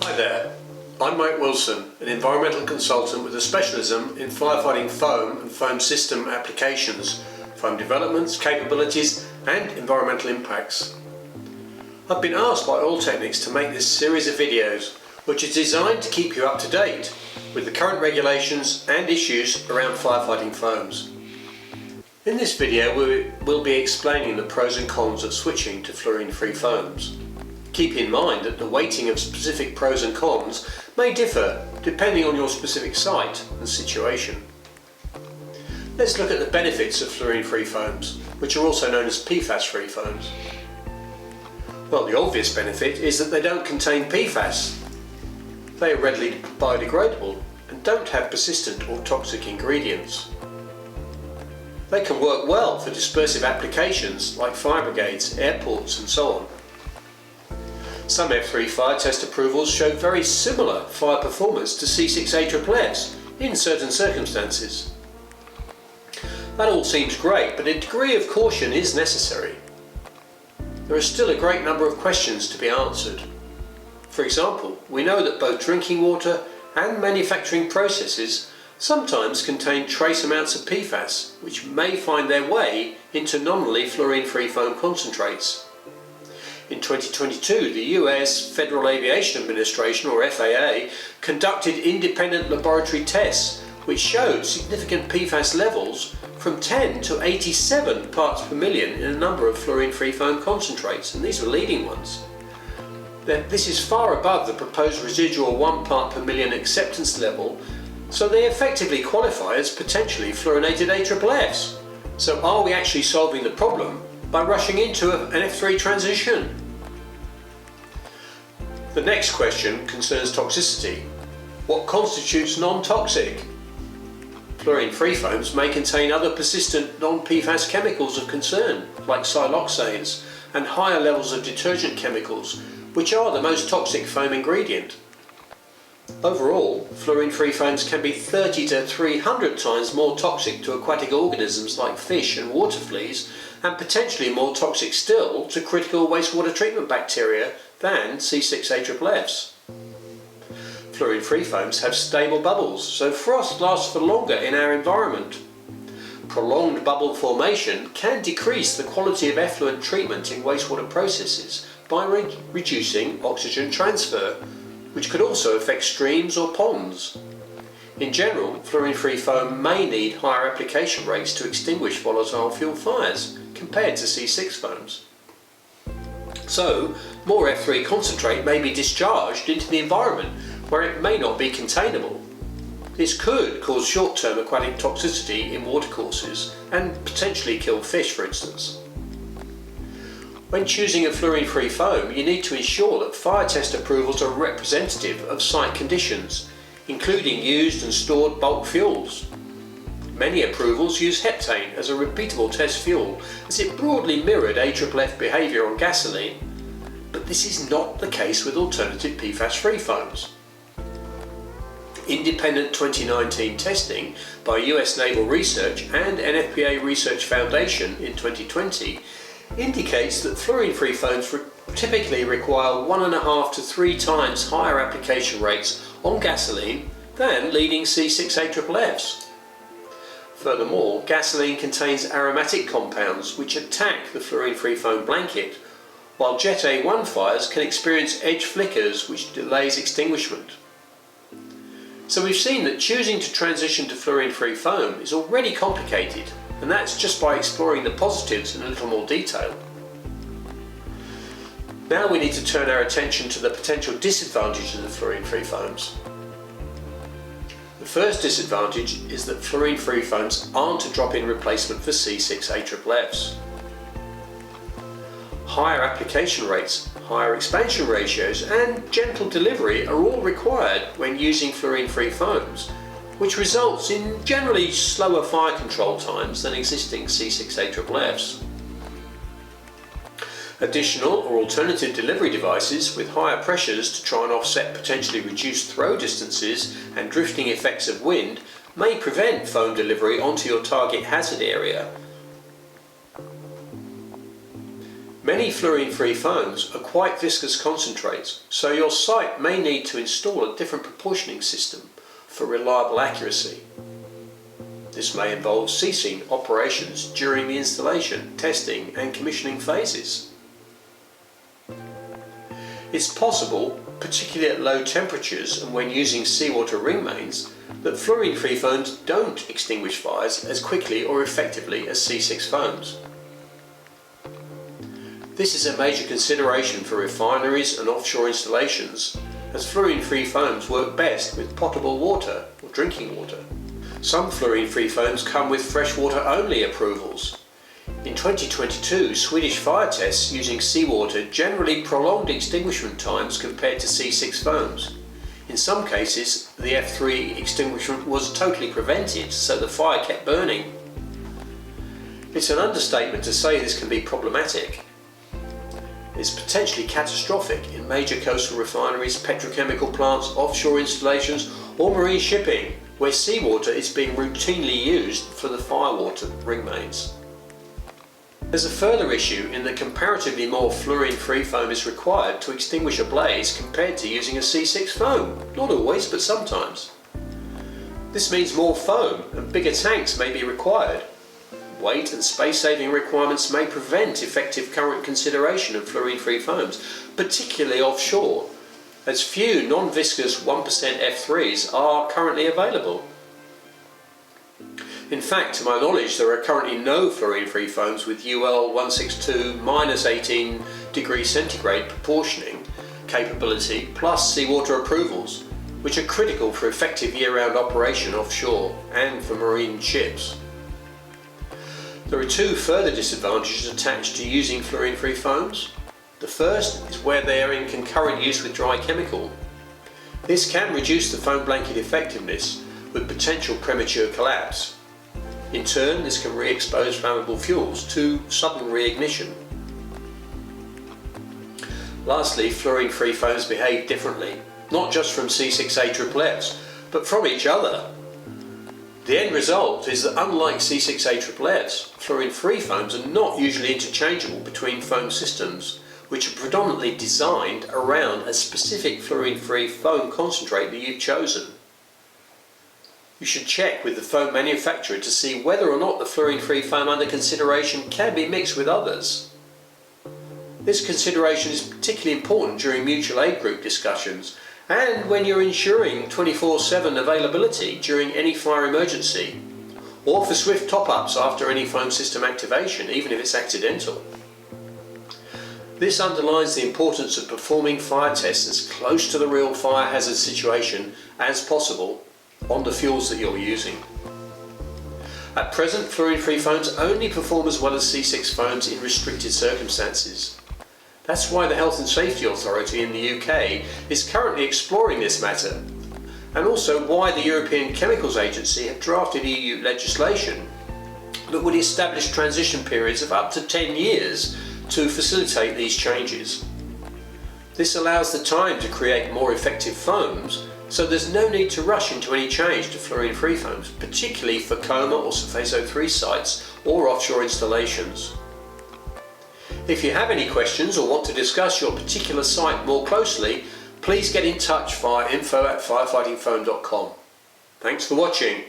Hi there, I'm Mike Willson, an environmental consultant with a specialism in firefighting foam and foam system applications, foam developments, capabilities and environmental impacts. I've been asked by Technics to make this series of videos which is designed to keep you up to date with the current regulations and issues around firefighting foams. In this video we'll be explaining the pros and cons of switching to fluorine-free foams. Keep in mind that the weighting of specific pros and cons may differ depending on your specific site and situation. Let's look at the benefits of fluorine-free foams, which are also known as PFAS-free foams. Well, the obvious benefit is that they don't contain PFAS. They are readily biodegradable and don't have persistent or toxic ingredients. They can work well for dispersive applications like fire brigades, airports and so on. Some F3 fire test approvals show very similar fire performance to C6A++s in certain circumstances. That all seems great, but a degree of caution is necessary. There are still a great number of questions to be answered. For example, we know that both drinking water and manufacturing processes sometimes contain trace amounts of PFAS, which may find their way into nominally fluorine-free foam concentrates. In 2022, the US Federal Aviation Administration, or FAA, conducted independent laboratory tests which showed significant PFAS levels from 10 to 87 parts per million in a number of fluorine-free foam concentrates, and these were leading ones. This is far above the proposed residual 1 part per million acceptance level, so they effectively qualify as potentially fluorinated AFFFs. So are we actually solving the problem by rushing into an F3 transition? The next question concerns toxicity. What constitutes non-toxic? Fluorine-free foams may contain other persistent non-PFAS chemicals of concern, like siloxanes and higher levels of detergent chemicals, which are the most toxic foam ingredient. Overall, fluorine-free foams can be 30 to 300 times more toxic to aquatic organisms like fish and water fleas, and potentially more toxic still to critical wastewater treatment bacteria than C6A++fs. Fluorine-free foams have stable bubbles, so frost lasts for longer in our environment. Prolonged bubble formation can decrease the quality of effluent treatment in wastewater processes by reducing oxygen transfer, which could also affect streams or ponds. In general, fluorine-free foam may need higher application rates to extinguish volatile fuel fires compared to C6 foams. So, more F3 concentrate may be discharged into the environment where it may not be containable. This could cause short-term aquatic toxicity in watercourses and potentially kill fish, for instance. When choosing a fluorine-free foam, you need to ensure that fire test approvals are representative of site conditions, including used and stored bulk fuels. Many approvals use heptane as a repeatable test fuel, as it broadly mirrored AFFF behaviour on gasoline, but this is not the case with alternative PFAS-free foams. Independent 2019 testing by US Naval Research and NFPA Research Foundation in 2020 indicates that fluorine-free foams typically require 1.5 to 3 times higher application rates on gasoline than leading C6A++fs. Furthermore, gasoline contains aromatic compounds which attack the fluorine-free foam blanket, while Jet A1 fires can experience edge flickers which delays extinguishment. So we've seen that choosing to transition to fluorine-free foam is already complicated, and that's just by exploring the positives in a little more detail. Now we need to turn our attention to the potential disadvantages of fluorine-free foams. The first disadvantage is that fluorine-free foams aren't a drop-in replacement for C6A++fs. Higher application rates, higher expansion ratios and gentle delivery are all required when using fluorine-free foams, which results in generally slower fire control times than existing C6A++fs. Additional or alternative delivery devices with higher pressures to try and offset potentially reduced throw distances and drifting effects of wind may prevent foam delivery onto your target hazard area. Many Many fluorine-free foams are quite viscous concentrates, so your site may need to install a different proportioning system for reliable accuracy. This may involve ceasing operations during the installation, testing and commissioning phases. It's possible, particularly at low temperatures and when using seawater ring mains, that fluorine-free foams don't extinguish fires as quickly or effectively as C6 foams. This is a major consideration for refineries and offshore installations, as fluorine-free foams work best with potable water or drinking water. Some fluorine-free foams come with freshwater only approvals. In 2022, Swedish fire tests using seawater generally prolonged extinguishment times compared to C6 foams. In some cases, the F3 extinguishment was totally prevented, so the fire kept burning. It's an understatement to say this can be problematic. It's potentially catastrophic in major coastal refineries, petrochemical plants, offshore installations or marine shipping, where seawater is being routinely used for the firewater ring mains. There's a further issue in that comparatively more fluorine-free foam is required to extinguish a blaze compared to using a C6 foam. Not always, but sometimes. This means more foam and bigger tanks may be required. Weight and space-saving requirements may prevent effective current consideration of fluorine-free foams, particularly offshore, as few non-viscous 1% F3s are currently available. In fact, to my knowledge, there are currently no fluorine-free foams with UL 162 -18 degrees centigrade proportioning capability plus seawater approvals, which are critical for effective year-round operation offshore and for marine ships. There are two further disadvantages attached to using fluorine-free foams. The first is where they are in concurrent use with dry chemical. This can reduce the foam blanket effectiveness with potential premature collapse. In turn, this can re-expose flammable fuels to sudden reignition. Lastly, fluorine-free foams behave differently, not just from C6AFFs, but from each other. The end result is that unlike C6AFFs, fluorine-free foams are not usually interchangeable between foam systems, which are predominantly designed around a specific fluorine-free foam concentrate that you've chosen. You should check with the foam manufacturer to see whether or not the fluorine-free foam under consideration can be mixed with others. This consideration is particularly important during mutual aid group discussions and when you're ensuring 24/7 availability during any fire emergency, or for swift top-ups after any foam system activation, even if it's accidental. This underlines the importance of performing fire tests as close to the real fire hazard situation as possible on the fuels that you're using. At present, fluorine-free foams only perform as well as C6 foams in restricted circumstances. That's why the Health and Safety Authority in the UK is currently exploring this matter, and also why the European Chemicals Agency have drafted EU legislation that would establish transition periods of up to 10 years to facilitate these changes. This allows the time to create more effective foams, so there's no need to rush into any change to fluorine-free foams, particularly for coma or Surface 03 sites or offshore installations. If you have any questions or want to discuss your particular site more closely, please get in touch via info@firefightingfoam.com. Thanks for watching.